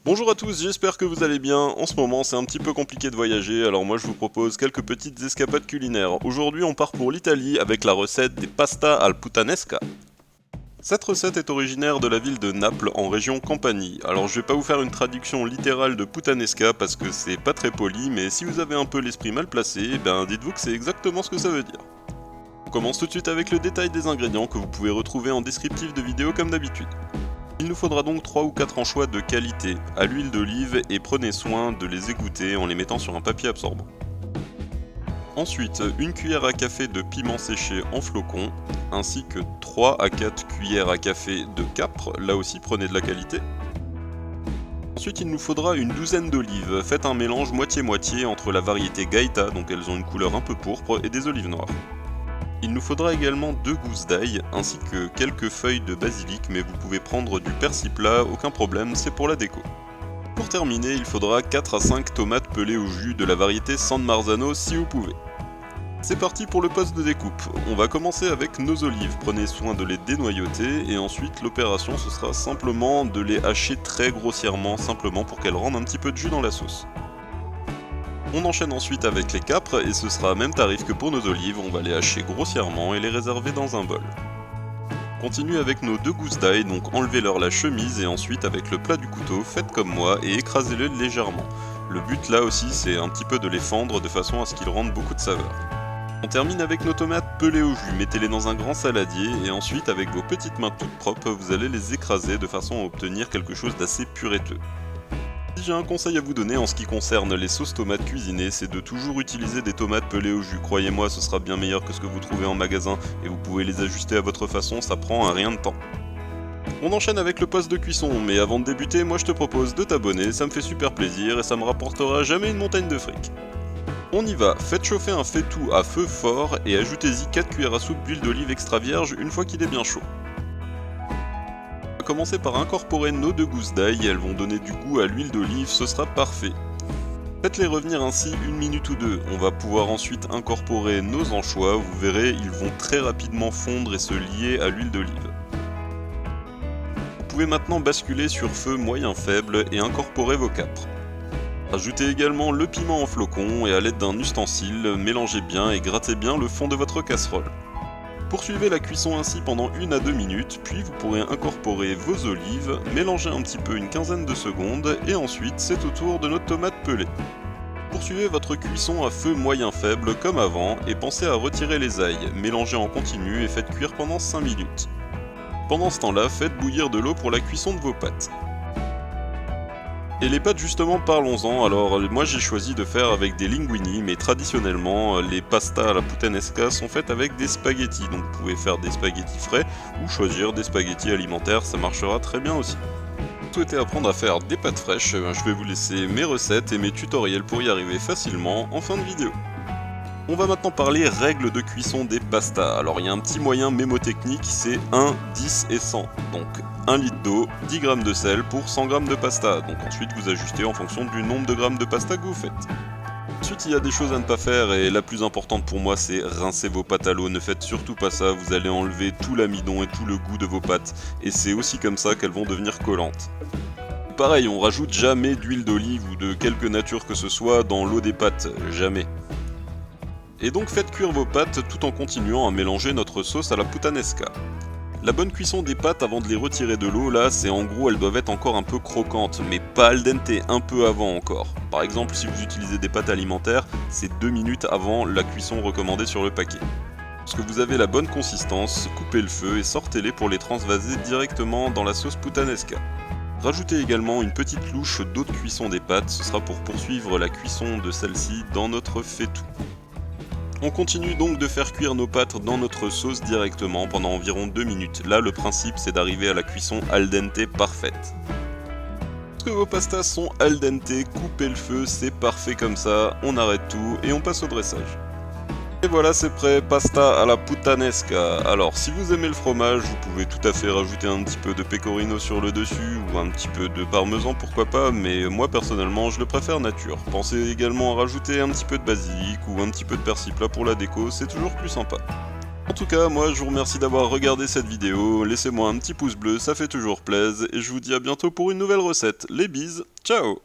Bonjour à tous, j'espère que vous allez bien. En ce moment, c'est un petit peu compliqué de voyager, alors moi je vous propose quelques petites escapades culinaires. Aujourd'hui, on part pour l'Italie avec la recette des pasta al puttanesca. Cette recette est originaire de la ville de Naples en région Campanie. Alors je vais pas vous faire une traduction littérale de puttanesca parce que c'est pas très poli, mais si vous avez un peu l'esprit mal placé, ben dites-vous que c'est exactement ce que ça veut dire. On commence tout de suite avec le détail des ingrédients que vous pouvez retrouver en descriptif de vidéo comme d'habitude. Il nous faudra donc 3 ou 4 anchois de qualité à l'huile d'olive et prenez soin de les égoutter en les mettant sur un papier absorbant. Ensuite, une cuillère à café de piment séché en flocons, ainsi que 3 à 4 cuillères à café de capre, là aussi prenez de la qualité. Ensuite, il nous faudra une douzaine d'olives, faites un mélange moitié-moitié entre la variété Gaeta, donc elles ont une couleur un peu pourpre, et des olives noires. Il nous faudra également 2 gousses d'ail ainsi que quelques feuilles de basilic, mais vous pouvez prendre du persil plat, aucun problème, c'est pour la déco. Pour terminer, il faudra 4 à 5 tomates pelées au jus de la variété San Marzano si vous pouvez. C'est parti pour le poste de découpe. On va commencer avec nos olives, prenez soin de les dénoyauter et ensuite l'opération ce sera simplement de les hacher très grossièrement, simplement pour qu'elles rendent un petit peu de jus dans la sauce. On enchaîne ensuite avec les capres et ce sera même tarif que pour nos olives, on va les hacher grossièrement et les réserver dans un bol. Continue avec nos 2 gousses d'ail, donc enlevez-leur la chemise et ensuite avec le plat du couteau, faites comme moi et écrasez-les légèrement. Le but là aussi c'est un petit peu de les fendre de façon à ce qu'ils rendent beaucoup de saveur. On termine avec nos tomates pelées au jus, mettez-les dans un grand saladier et ensuite avec vos petites mains toutes propres, vous allez les écraser de façon à obtenir quelque chose d'assez puréteux. Si j'ai un conseil à vous donner en ce qui concerne les sauces tomates cuisinées, c'est de toujours utiliser des tomates pelées au jus. Croyez-moi, ce sera bien meilleur que ce que vous trouvez en magasin et vous pouvez les ajuster à votre façon, ça prend un rien de temps. On enchaîne avec le poste de cuisson, mais avant de débuter, moi je te propose de t'abonner, ça me fait super plaisir et ça me rapportera jamais une montagne de fric. On y va, faites chauffer un faitout à feu fort et ajoutez-y 4 cuillères à soupe d'huile d'olive extra vierge une fois qu'il est bien chaud. On va commencer par incorporer nos 2 gousses d'ail, elles vont donner du goût à l'huile d'olive, ce sera parfait. Faites-les revenir ainsi 1 minute ou 2, on va pouvoir ensuite incorporer nos anchois, vous verrez ils vont très rapidement fondre et se lier à l'huile d'olive. Vous pouvez maintenant basculer sur feu moyen faible et incorporer vos capres. Ajoutez également le piment en flocons et à l'aide d'un ustensile, mélangez bien et grattez bien le fond de votre casserole. Poursuivez la cuisson ainsi pendant 1 à 2 minutes, puis vous pourrez incorporer vos olives, mélanger un petit peu une quinzaine de secondes, et ensuite c'est au tour de notre tomate pelée. Poursuivez votre cuisson à feu moyen faible comme avant, et pensez à retirer les ailes, mélangez en continu et faites cuire pendant 5 minutes. Pendant ce temps-là, faites bouillir de l'eau pour la cuisson de vos pâtes. Et les pâtes justement, parlons-en. Alors moi j'ai choisi de faire avec des linguini, mais traditionnellement les pastas à la puttanesca sont faites avec des spaghettis. Donc vous pouvez faire des spaghettis frais ou choisir des spaghettis alimentaires, ça marchera très bien aussi. Si vous souhaitez apprendre à faire des pâtes fraîches, je vais vous laisser mes recettes et mes tutoriels pour y arriver facilement en fin de vidéo. On va maintenant parler règles de cuisson des pastas. Alors il y a un petit moyen mémotechnique, c'est 1, 10 et 100. Donc 1 litre d'eau, 10 g de sel pour 100 g de pasta. Donc ensuite vous ajustez en fonction du nombre de grammes de pasta que vous faites. Ensuite il y a des choses à ne pas faire et la plus importante pour moi c'est rincer vos pâtes à l'eau. Ne faites surtout pas ça, vous allez enlever tout l'amidon et tout le goût de vos pâtes. Et c'est aussi comme ça qu'elles vont devenir collantes. Pareil, on rajoute jamais d'huile d'olive ou de quelque nature que ce soit dans l'eau des pâtes, jamais. Et donc faites cuire vos pâtes tout en continuant à mélanger notre sauce à la puttanesca. La bonne cuisson des pâtes avant de les retirer de l'eau, là, c'est en gros elles doivent être encore un peu croquantes, mais pas al dente, un peu avant encore. Par exemple, si vous utilisez des pâtes alimentaires, c'est 2 minutes avant la cuisson recommandée sur le paquet. Lorsque vous avez la bonne consistance, coupez le feu et sortez-les pour les transvaser directement dans la sauce puttanesca. Rajoutez également une petite louche d'eau de cuisson des pâtes, ce sera pour poursuivre la cuisson de celle-ci dans notre faitout. On continue donc de faire cuire nos pâtes dans notre sauce directement pendant environ 2 minutes. Là, le principe, c'est d'arriver à la cuisson al dente parfaite. Lorsque vos pastas sont al dente, coupez le feu, c'est parfait comme ça, on arrête tout et on passe au dressage. Et voilà, c'est prêt, pasta à la puttanesca. Alors, si vous aimez le fromage, vous pouvez tout à fait rajouter un petit peu de pecorino sur le dessus, ou un petit peu de parmesan, pourquoi pas, mais moi personnellement, je le préfère nature. Pensez également à rajouter un petit peu de basilic ou un petit peu de persil plat pour la déco, c'est toujours plus sympa. En tout cas, moi je vous remercie d'avoir regardé cette vidéo, laissez-moi un petit pouce bleu, ça fait toujours plaisir, et je vous dis à bientôt pour une nouvelle recette. Les bises, ciao!